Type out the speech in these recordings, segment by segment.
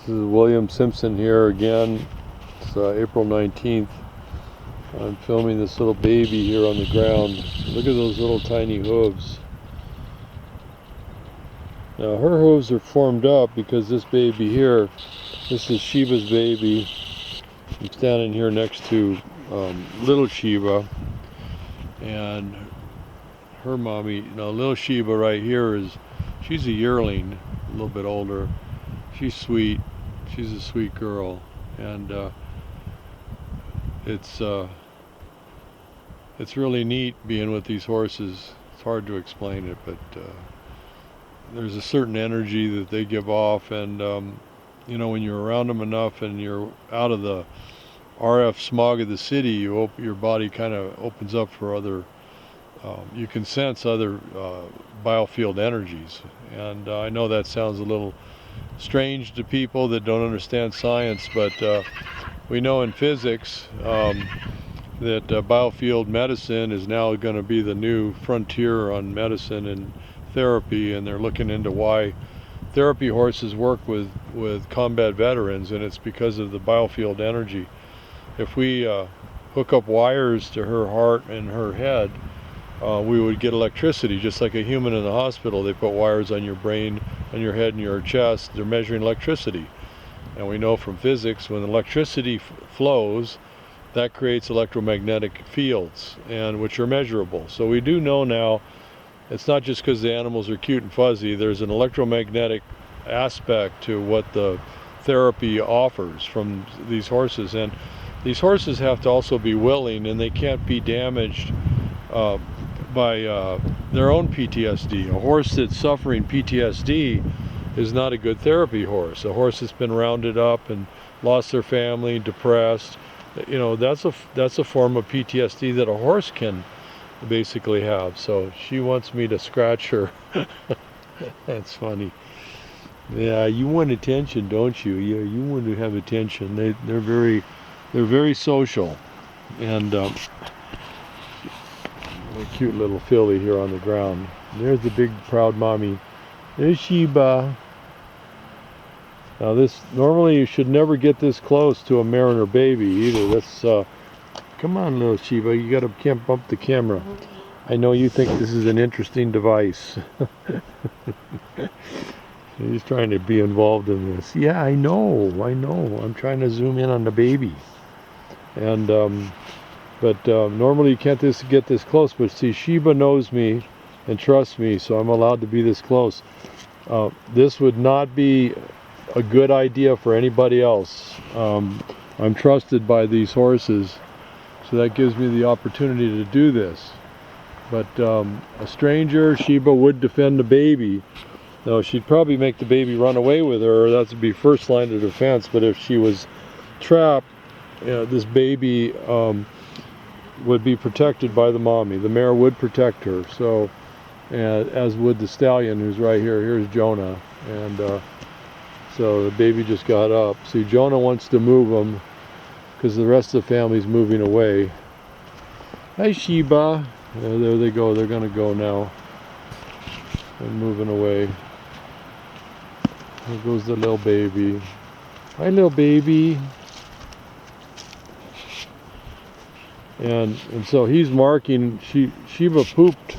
This is William Simpson here again. It's April 19th. I'm filming this little baby here on the ground. Look at those little tiny hooves. Now her hooves are formed up because this baby here, this is Sheba's baby. I'm standing here next to Lil'Sheba and her mommy. Now Lil'Sheba right here she's a yearling, a little bit older. She's sweet. She's a sweet girl, and it's really neat being with these horses. It's hard to explain it, but there's a certain energy that they give off, and you know, when you're around them enough and you're out of the RF smog of the city, your body kind of opens up for other. You can sense other biofield energies, and I know that sounds a little strange to people that don't understand science, but we know in physics that biofield medicine is now going to be the new frontier on medicine and therapy, and they're looking into why therapy horses work with combat veterans, and it's because of the biofield energy. If we hook up wires to her heart and her head, we would get electricity, just like a human in the hospital. They put wires on your brain, on your head and your chest. They're measuring electricity. And we know from physics, when electricity flows, that creates electromagnetic fields, and which are measurable. So we do know now, it's not just because the animals are cute and fuzzy. There's an electromagnetic aspect to what the therapy offers from these horses. And these horses have to also be willing, and they can't be damaged by their own PTSD. A horse that's suffering PTSD is not a good therapy horse. A horse that's been rounded up and lost their family, depressed, you know, that's a form of PTSD that a horse can basically have. So she wants me to scratch her. That's funny. Yeah, you want attention, don't you? Yeah, you want to have attention. They're very social, and a cute little filly here on the ground. There's the big proud mommy. There's Sheba. Now this, normally you should never get this close to a mare and her baby either. That's come on, little Sheba, you can't bump the camera. I know you think this is an interesting device. He's trying to be involved in this. Yeah, I know. I'm trying to zoom in on the baby. And normally you can't get this close, but see, Sheba knows me and trusts me, so I'm allowed to be this close. This would not be a good idea for anybody else. I'm trusted by these horses, so that gives me the opportunity to do this. But a stranger, Sheba would defend the baby. Now, she'd probably make the baby run away with her. That would be first line of defense. But if she was trapped, this baby would be protected by the mommy. The mare would protect her. So, as would the stallion, who's right here. Here's Jonah, and so the baby just got up. See, Jonah wants to move him because the rest of the family's moving away. Hi, Sheba. There they go. They're going to go now. They're moving away. There goes the little baby. Hi, little baby. And so he's marking. Sheba pooped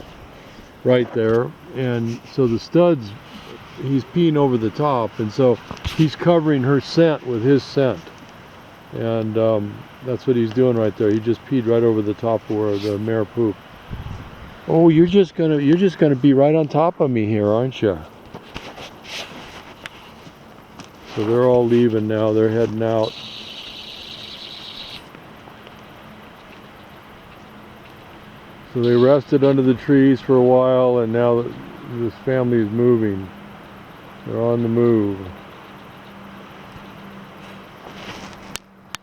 right there, and so the studs, he's peeing over the top, and so he's covering her scent with his scent, and that's what he's doing right there. He just peed right over the top where the mare pooped. Oh, you're just gonna be right on top of me here, aren't you? So they're all leaving now. They're heading out. So they rested under the trees for a while, and now this family is moving. They're on the move.